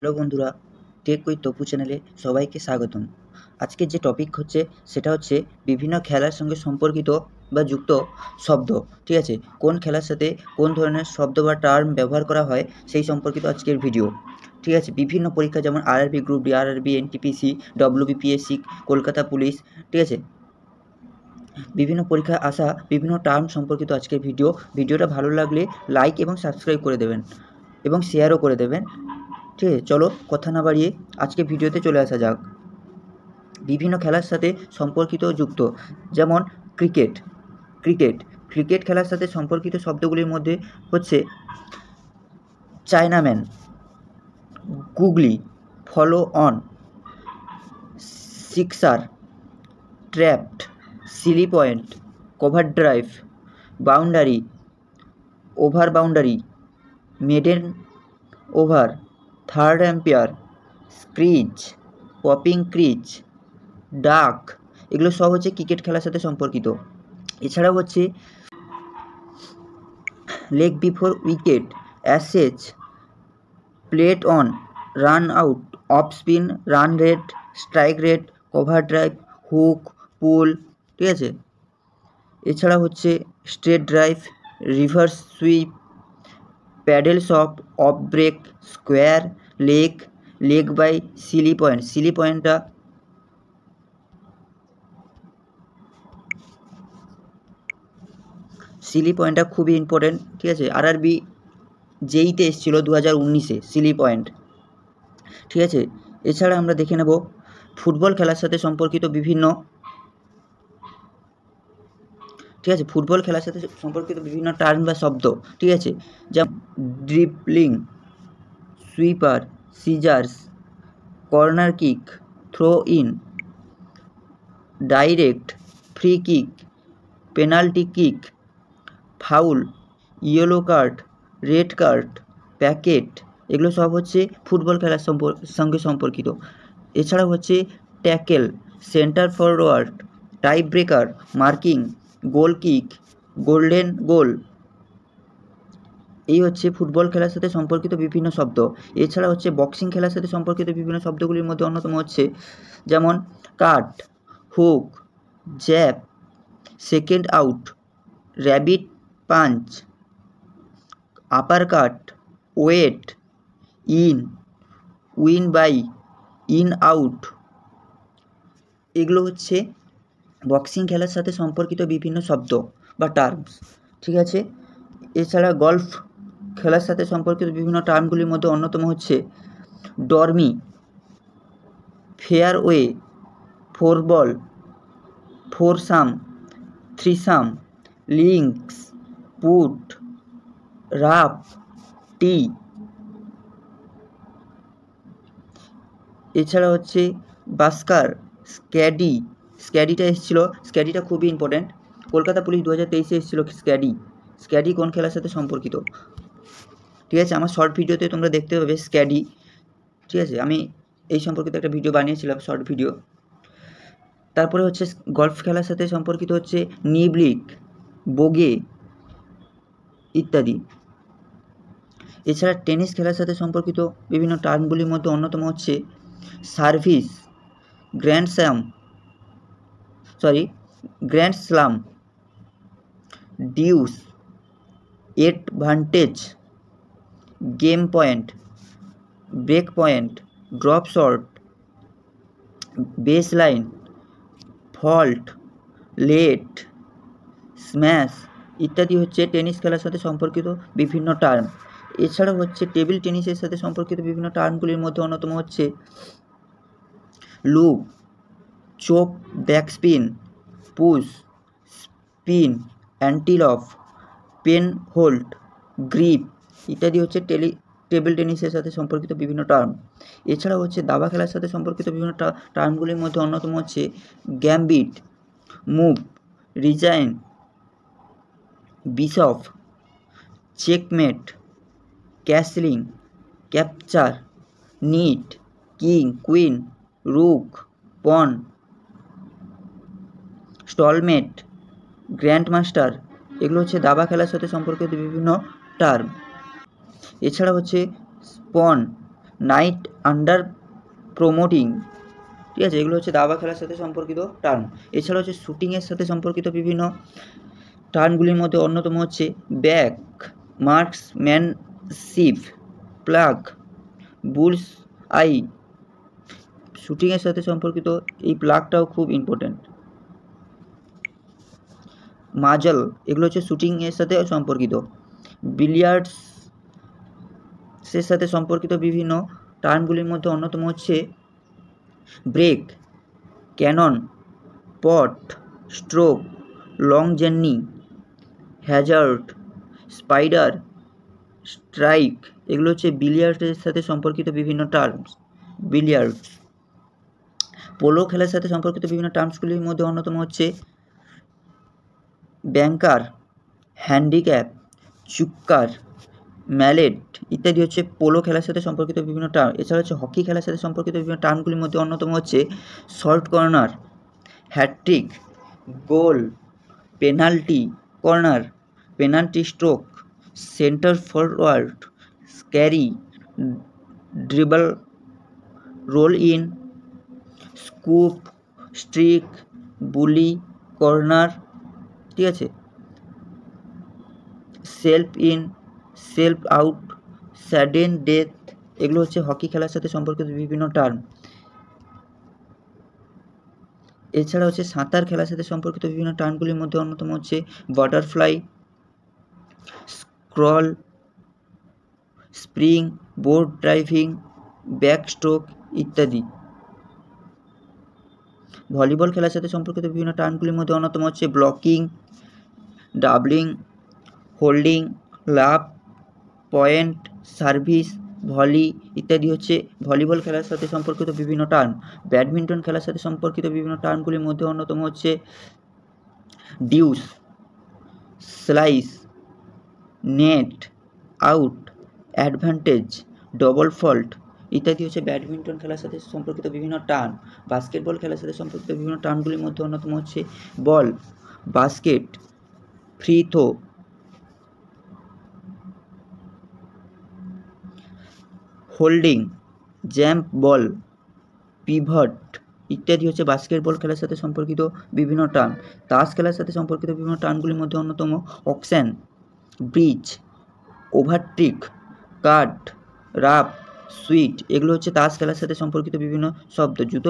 Hello বন্ধুরা, take with Tapu চ্যানেলে সবাইকে স্বাগতম। আজকে যে টপিক হচ্ছে সেটা হচ্ছে বিভিন্ন খেলার সঙ্গে সম্পর্কিত বা যুক্ত শব্দ। ঠিক আছে, কোন খেলার সাথে কোন ধরনের শব্দ বা টার্ম ব্যবহার করা হয় সেই সম্পর্কিত আজকের ভিডিও। ঠিক আছে, বিভিন্ন পরীক্ষা যেমন RRB group D, RRB, NTPC, WBPSC, Kolkata police, ঠিক আছে, বিভিন্ন পরীক্ষায় আসা বিভিন্ন টার্ম সম্পর্কিত আজকের ভিডিওটা ভালো লাগলে লাইক এবং সাবস্ক্রাইব করে দেবেন এবং শেয়ারও করে দেবেন। ঠিক আছে, চলো কথা না বাড়িয়ে আজকে ভিডিওতে চলে আসা যাক। বিভিন্ন খেলার সাথে সম্পর্কিত যুক্ত, যেমন ক্রিকেট। ক্রিকেট খেলার সাথে সম্পর্কিত শব্দগুলির মধ্যে হচ্ছে chinaman, googly, follow on, sixer, trapped, silly point, cover drive, boundary, over boundary, maiden over, third umpire, crease, popping crease, duck, এগুলো সব হচ্ছে ক্রিকেট খেলার সাথে সম্পর্কিত। এছাড়াও হচ্ছে leg before wicket, Ashes, plate on, run out, off spin, run rate, strike rate, cover drive, hook, pull. ঠিক আছে, এছাড়া হচ্ছে straight drive, reverse sweep, paddle shop, off break, square, leg bye, silly পয়েন্টটা খুবই ইম্পর্টেন্ট। ঠিক আছে, RRB জেইতে এসেছিলো 2019-এ Seely point. ঠিক আছে, এছাড়া আমরা দেখে নেব ফুটবল খেলার সাথে সম্পর্কিত বিভিন্ন, ঠিক আছে, ফুটবল খেলার সাথে সম্পর্কিত বিভিন্ন টার্ম বা শব্দ। ঠিক আছে, যেমন dribbling, sweeper, scissors, corner kick, throw in, direct, free kick, penalty kick, foul, yellow card, red card, packet, এগুলো সব হচ্ছে ফুটবল খেলার সঙ্গে সম্পর্কিত। এছাড়াও হচ্ছে tackle, centre forward, tie breaker, marking, goal kick, golden goal. এই হচ্ছে ফুটবল খেলার সাথে সম্পর্কিত বিভিন্ন শব্দ। এছাড়া হচ্ছে বক্সিং খেলার সাথে সম্পর্কিত বিভিন্ন শব্দগুলির মধ্যে অন্যতম হচ্ছে যেমন cut, hook, jab, second out, rabbit punch, upper cut, weight, in, win by, in out. এগুলো হচ্ছে বক্সিং খেলার সাথে সম্পর্কিত বিভিন্ন শব্দ বা টার্মস। ঠিক আছে, এছাড়া গলফ খেলার সাথে সম্পর্কিত বিভিন্ন টার্মগুলির মধ্যে অন্যতম হচ্ছে ডরমি, ফেয়ারওয়ে, ফোর বল, ফোরসাম, থ্রিসাম, লিঙ্কস, পুট, রাফ, টি। এছাড়া হচ্ছে বাস্কার, স্ক্যাডিটা এসেছিলো, স্ক্যাডিটা খুবই ইম্পর্ট্যান্ট। কলকাতা পুলিশ 2023-এ এসেছিলো স্ক্যাডি কোন খেলার সাথে সম্পর্কিত। ঠিক আছে, আমার শর্ট ভিডিওতে তোমরা দেখতে পাবে স্ক্যাডি। ঠিক আছে, আমি এই সম্পর্কিত একটা ভিডিও বানিয়েছিলাম, শর্ট ভিডিও। তারপরে হচ্ছে গলফ খেলার সাথে সম্পর্কিত হচ্ছে নিবলিক, বোগে ইত্যাদি। এছাড়া টেনিস খেলার সাথে সম্পর্কিত বিভিন্ন টার্মগুলির মধ্যে অন্যতম হচ্ছে service, grand slam, deuce, advantage, game point, break point, drop shot, base line, fault, let, smash ইত্যাদি হচ্ছে টেনিস খেলার সাথে সম্পর্কিত বিভিন্ন টার্ম। এছাড়াও হচ্ছে টেবিল টেনিসের সাথে সম্পর্কিত বিভিন্ন টার্মগুলির মধ্যে অন্যতম হচ্ছে loop, chop, backspin, push, spin, অ্যান্টিলফ, পেন হোল্ড, গ্রিপ ইত্যাদি হচ্ছে টেবিল টেনিসের সাথে সম্পর্কিত বিভিন্ন টার্ম। এছাড়াও হচ্ছে দাবা খেলার সাথে সম্পর্কিত বিভিন্ন টার্মগুলির মধ্যে অন্যতম হচ্ছে gambit, move, resign, bishop, checkmate, castling, capture, knight, king, queen, rook, pawn, stalemate, grand master. এগুলো হচ্ছে দাবা খেলার সাথে সম্পর্কিত বিভিন্ন টার্ম। এছাড়া হচ্ছে স্পন, নাইট আন্ডার প্রমোটিং, ঠিক আছে, এগুলো হচ্ছে দাবা খেলার সাথে সম্পর্কিত টার্ম। এছাড়া হচ্ছে শুটিংয়ের সাথে সম্পর্কিত বিভিন্ন টার্মগুলির মধ্যে অন্যতম হচ্ছে ব্যাক, মার্কসম্যানশিপ, প্লাগ, বুলস আই। শুটিংয়ের সাথে সম্পর্কিত এই প্লাগটাও খুব ইম্পর্টেন্ট। মাজল, এগুলো হচ্ছে শুটিংয়ের সাথে সম্পর্কিত। বিলিয়ার্ডসের সাথে সম্পর্কিত বিভিন্ন টার্মগুলির মধ্যে অন্যতম হচ্ছে break, cannon, pot, stroke, long journey, hazard, spider, strike. এগুলো হচ্ছে বিলিয়ার্ডসের সাথে সম্পর্কিত বিভিন্ন টার্মস। বিলিয়ার্ডস। পোলো খেলার সাথে সম্পর্কিত বিভিন্ন টার্মসগুলির মধ্যে অন্যতম হচ্ছে ব্যাংকার, হ্যান্ডিক্যাপ, চুক্কার, ম্যালেট ইত্যাদি হচ্ছে পোলো খেলার সাথে সম্পর্কিত বিভিন্ন টার্ম। এছাড়া হচ্ছে হকি খেলার সাথে সম্পর্কিত বিভিন্ন টার্মগুলির মধ্যে অন্যতম হচ্ছে short corner, hattrick, goal, penalty corner, penalty stroke, centre forward, carry, dribble, roll in, scoop, streak, bully, corner, ঠিক আছে, self in, self out, sudden death. এগুলো হচ্ছে হকি খেলার সাথে সম্পর্কিত বিভিন্ন টার্ম। এছাড়া হচ্ছে সাঁতার খেলার সাথে সম্পর্কিত বিভিন্ন টার্মগুলির মধ্যে অন্যতম হচ্ছে butterfly, scroll, spring, boat driving, backstroke ইত্যাদি। ভলিবল খেলার সাথে সম্পর্কিত বিভিন্ন টার্মগুলির মধ্যে অন্যতম হচ্ছে ব্লকিং, ডাবলিং, হোল্ডিং, লাভ, পয়েন্ট, সার্ভিস, ভলি ইত্যাদি হচ্ছে ভলিবল খেলার সাথে সম্পর্কিত বিভিন্ন টার্ম। ব্যাডমিন্টন খেলার সাথে সম্পর্কিত বিভিন্ন টার্মগুলির মধ্যে অন্যতম হচ্ছে dues, slice, net, out, advantage, double fault ইত্যাদি হচ্ছে ব্যাডমিন্টন খেলার সাথে সম্পর্কিত বিভিন্ন টার্ম। বাস্কেটবল খেলার সাথে সম্পর্কিত বিভিন্ন টার্মগুলির মধ্যে অন্যতম হচ্ছে ball, basket, free throw, holding, jump ball, pivot ইত্যাদি হচ্ছে বাস্কেটবল খেলার সাথে সম্পর্কিত বিভিন্ন টার্ম। তাস খেলার সাথে সম্পর্কিত বিভিন্ন টার্মগুলির মধ্যে অন্যতম অকশন, ব্রিজ, ওভারট্রিক, কাট, রাপ, সুইট। এগুলো হচ্ছে তাস খেলার সাথে সম্পর্কিত বিভিন্ন শব্দ। জুডো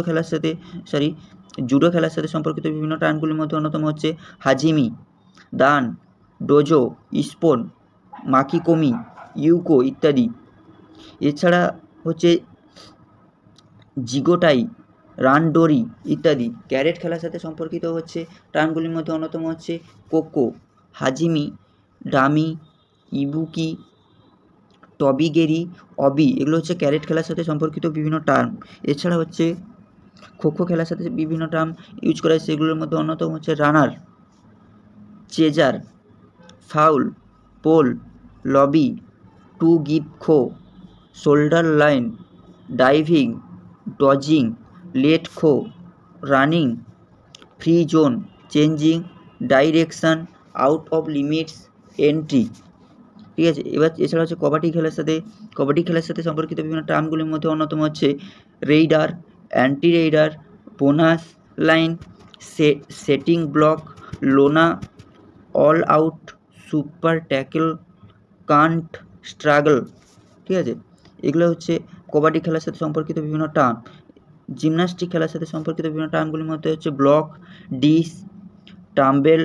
খেলার সাথে সম্পর্কিত বিভিন্ন টার্মগুলির মধ্যে অন্যতম হচ্ছে হাজিমি, দান, ডোজো, স্পোন, মাকিকোমি, ইউকো ইত্যাদি। এছাড়া হচ্ছে জিগোটাই, রানডোরি ইত্যাদি। ক্যারেট খেলার সাথে সম্পর্কিত হচ্ছে টার্মগুলির মধ্যে অন্যতম হচ্ছে কোকো, হাজিমি, ডামি, ইবুকি, টবিগেরি, অবি। এগুলো হচ্ছে ক্যারেট খেলার সাথে সম্পর্কিত বিভিন্ন টার্ম। এছাড়া হচ্ছে খোখো খেলার সাথে বিভিন্ন টার্ম ইউজ করা হয়, সেগুলোর মধ্যে অন্যতম হচ্ছে runner, chaser, foul, pole, lobby, to give kho, shoulder line, diving, dodging, late kho, running, free zone, changing, direction, out of limits, entry, ঠিক আছে। এবার এছাড়া হচ্ছে কবাডি খেলার সাথে সম্পর্কিত বিভিন্ন টার্মগুলির মধ্যে অন্যতম হচ্ছে raider, anti raider, bonus line, setting block, lona, all out, super tackle, cant, struggle, ঠিক আছে। এগুলো হচ্ছে কবাডি খেলার সাথে সম্পর্কিত বিভিন্ন টার্ম। জিমন্যাস্টিক খেলার সাথে সম্পর্কিত বিভিন্ন টার্মগুলির মধ্যে হচ্ছে ব্লক, ডিস, টাম্বেল,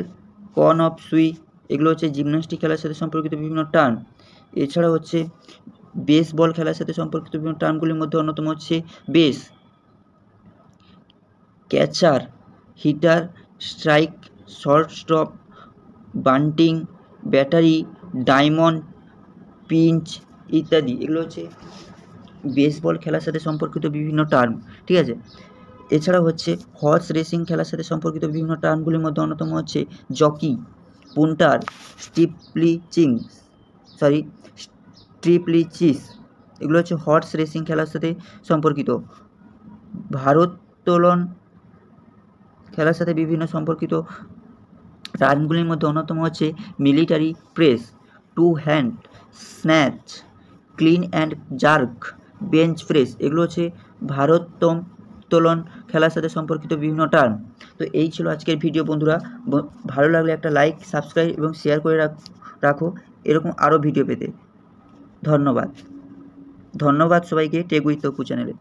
কন অফ সুই। এগুলো হচ্ছে জিমন্যাস্টিক খেলার সাথে সম্পর্কিত বিভিন্ন টার্ম। এছাড়া হচ্ছে বেসবল খেলার সাথে সম্পর্কিত বিভিন্ন টার্মগুলির মধ্যে অন্যতম হচ্ছে base, catcher, hitter, strike, short stop, bunting, battery, diamond, pinch ইত্যাদি। এগুলো হচ্ছে বেসবল খেলার সাথে সম্পর্কিত বিভিন্ন টার্ম, ঠিক আছে। এছাড়া হচ্ছে হর্স রেসিং খেলার সাথে সম্পর্কিত বিভিন্ন টার্মগুলির মধ্যে অন্যতম হচ্ছে জকি, পুন্টার, স্ট্রিপলিচিস। এগুলো হচ্ছে হর্স রেসিং খেলার সাথে সম্পর্কিত। ভারোত্তোলন খেলার সাথে বিভিন্ন সম্পর্কিত টার্মগুলির মধ্যে অন্যতম হচ্ছে military press, to hand snatch, clean and jerk, bench press, এগুলো হচ্ছে ভারোত্তোলন খেলার সাথে সম্পর্কিত বিভিন্ন টার্ম। তো এই ছিল আজকের ভিডিও বন্ধুরা। ভালো লাগলে একটা লাইক, সাবস্ক্রাইব এবং শেয়ার করে রাখো এরকম আরও ভিডিও পেতে। ধন্যবাদ সবাইকে টেক উইথ তপু চ্যানেলে।